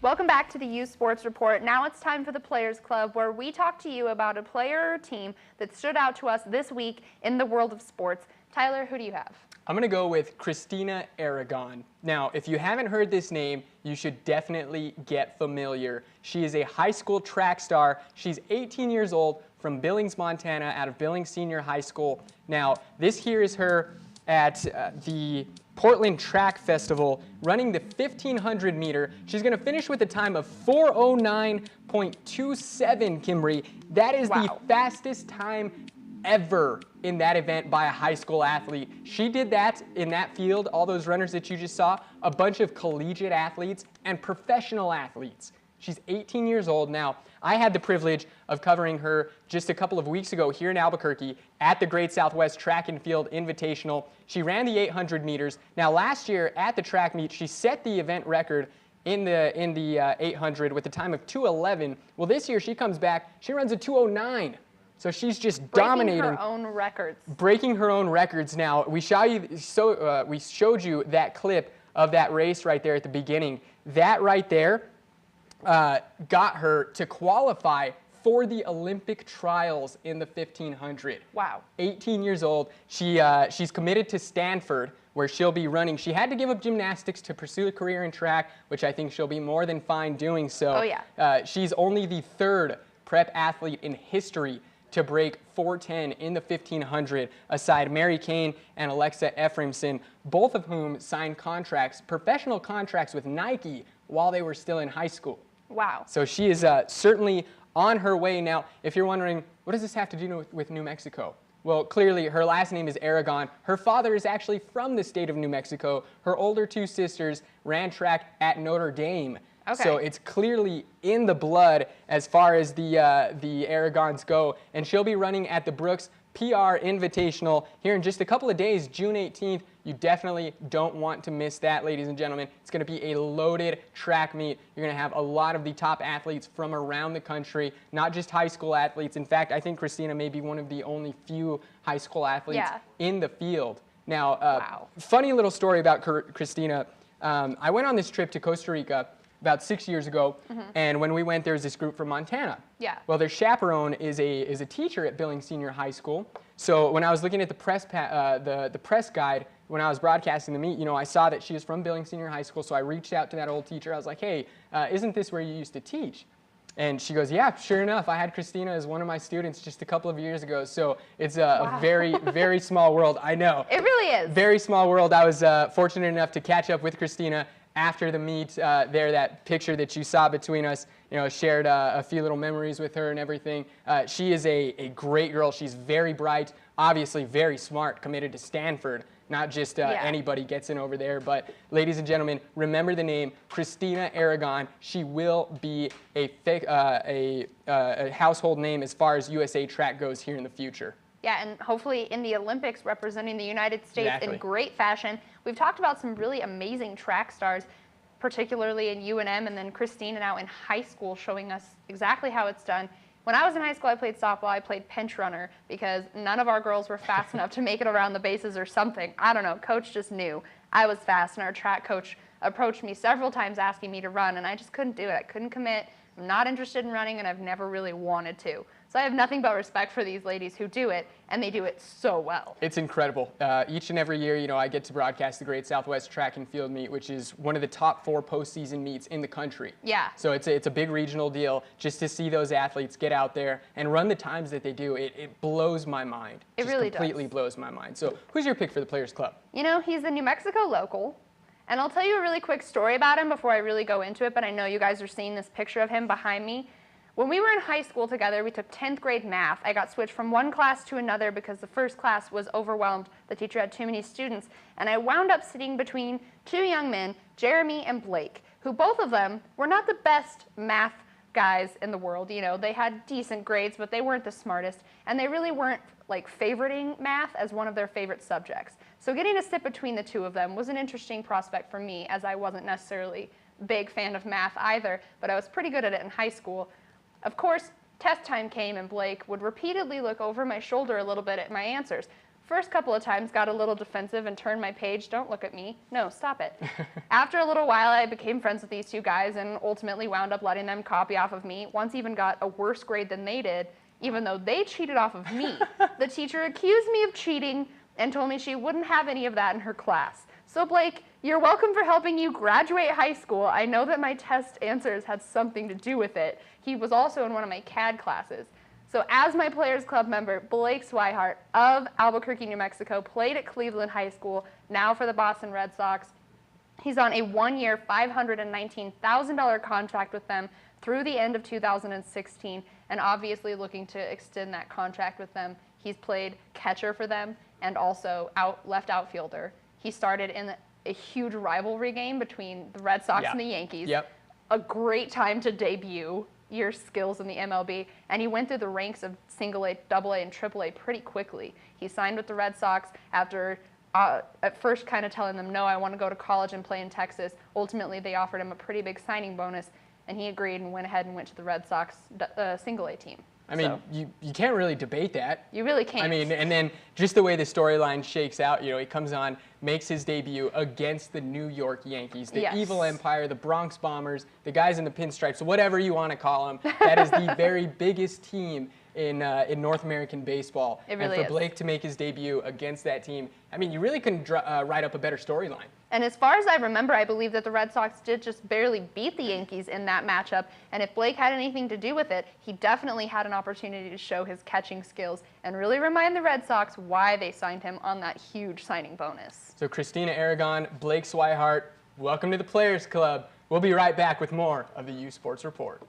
Welcome back to the uSports Report. Now it's time for the Players Club, where we talk to you about a player or team that stood out to us this week in the world of sports. Tyler, who do you have? I'm going to go with Christina Aragon. Now, if you haven't heard this name, you should definitely get familiar. She is a high school track star. She's 18 years old, from Billings, Montana, out of Billings Senior High School. Now, this here is her at the Portland Track Festival, running the 1500 meter. She's going to finish with a time of 4:09.27, Kimberly. That is the fastest time ever in that event by a high school athlete. She did that in that field, all those runners that you just saw, a bunch of collegiate athletes and professional athletes. She's 18 years old now. I had the privilege of covering her just a couple of weeks ago here in Albuquerque at the Great Southwest Track and Field Invitational. She ran the 800 meters. Now last year at the track meet, she set the event record in the 800 with a time of 2:11. Well, this year she comes back, she runs a 2:09. So she's just dominating. Breaking her own records. Breaking her own records. Now, we showed you that clip of that race right there at the beginning. That right there got her to qualify for the Olympic trials in the 1500. Wow. 18 years old. She's committed to Stanford, where she'll be running. She had to give up gymnastics to pursue a career in track, which I think she'll be more than fine doing so. Oh, yeah. She's only the third prep athlete in history to break 4:10 in the 1500, aside Mary Kane and Alexa Ephraimson, both of whom signed contracts, professional contracts with Nike while they were still in high school. Wow. So she is certainly on her way. Now, if you're wondering, what does this have to do with New Mexico? Well, clearly, her last name is Aragon. Her father is actually from the state of New Mexico. Her older two sisters ran track at Notre Dame. Okay. So it's clearly in the blood as far as the Aragons go. And she'll be running at the Brooks PR Invitational here in just a couple of days, June 18th. You definitely don't want to miss that, ladies and gentlemen. It's going to be a loaded track meet. You're going to have a lot of the top athletes from around the country, not just high school athletes. In fact, I think Christina may be one of the only few high school athletes in the field. Now, funny little story about Christina. I went on this trip to Costa Rica about 6 years ago, and when we went, there was this group from Montana. Yeah. Well, their chaperone is a teacher at Billings Senior High School. So when I was looking at the press the press guide when I was broadcasting the meet, you know, I saw that she was from Billings Senior High School. So I reached out to that old teacher. I was like, hey, isn't this where you used to teach? And she goes, yeah, sure enough. I had Christina as one of my students just a couple of years ago. So it's a very, very small world. I know. It really is. Very small world. I was fortunate enough to catch up with Christina after the meet there. That picture that you saw between us, you know, shared a few little memories with her and everything. She is a great girl. She's very bright, obviously very smart, committed to Stanford. Not just anybody gets in over there. But ladies and gentlemen, remember the name Christina Aragon. She will be a household name as far as USA track goes here in the future. Yeah, and hopefully in the Olympics representing the United States in great fashion. We've talked about some really amazing track stars, particularly in UNM, and then Christina now in high school showing us exactly how it's done. When I was in high school, I played softball. I played pinch runner because none of our girls were fast enough to make it around the bases or something. I don't know. Coach just knew I was fast, and our track coach approached me several times asking me to run, and I just couldn't do it. I couldn't commit. I'm not interested in running, and I've never really wanted to. So I have nothing but respect for these ladies who do it, and they do it so well. It's incredible. Each and every year, you know, I get to broadcast the Great Southwest Track and Field Meet, which is one of the top 4 postseason meets in the country. Yeah. So it's a big regional deal. Just to see those athletes get out there and run the times that they do, it blows my mind. It really completely blows my mind. So who's your pick for the Players Club? You know, he's a New Mexico local. And I'll tell you a really quick story about him before I really go into it, but I know you guys are seeing this picture of him behind me. When we were in high school together, we took 10th grade math. I got switched from one class to another because the first class was overwhelmed. The teacher had too many students. And I wound up sitting between two young men, Jeremy and Blake, who both of them were not the best math guys in the world. You know, they had decent grades, but they weren't the smartest. And they really weren't like favoriting math as one of their favorite subjects. So getting to sit between the two of them was an interesting prospect for me, as I wasn't necessarily a big fan of math either, but I was pretty good at it in high school. Of course, test time came and Blake would repeatedly look over my shoulder a little bit at my answers. First couple of times got a little defensive and turned my page. Don't look at me. No, stop it. After a little while, I became friends with these two guys and ultimately wound up letting them copy off of me. Once even got a worse grade than they did, even though they cheated off of me. The teacher accused me of cheating and told me she wouldn't have any of that in her class. So Blake, you're welcome for helping you graduate high school. I know that my test answers had something to do with it. He was also in one of my CAD classes. So as my Players Club member, Blake Swihart of Albuquerque, New Mexico, played at Cleveland High School, now for the Boston Red Sox. He's on a one-year, $519,000 contract with them through the end of 2016, and obviously looking to extend that contract with them. He's played catcher for them and also left outfielder. He started in a huge rivalry game between the Red Sox and the Yankees. A great time to debut your skills in the MLB, and he went through the ranks of single A, double A, and triple A pretty quickly. He signed with the Red Sox after at first kind of telling them, no, I want to go to college and play in Texas. Ultimately, they offered him a pretty big signing bonus, and he agreed and went ahead and went to the Red Sox single A team. I mean, you can't really debate that. You really can't. I mean, and then just the way the storyline shakes out, you know, he comes on, makes his debut against the New York Yankees, the Evil Empire, the Bronx Bombers, the guys in the pinstripes, whatever you want to call them. That is the very biggest team in North American baseball. It really and for Blake to make his debut against that team, I mean, you really couldn't write up a better storyline. And as far as I remember, I believe that the Red Sox did just barely beat the Yankees in that matchup. And if Blake had anything to do with it, he definitely had an opportunity to show his catching skills and really remind the Red Sox why they signed him on that huge signing bonus. So Christina Aragon, Blake Swihart, welcome to the Players Club. We'll be right back with more of the uSports Report.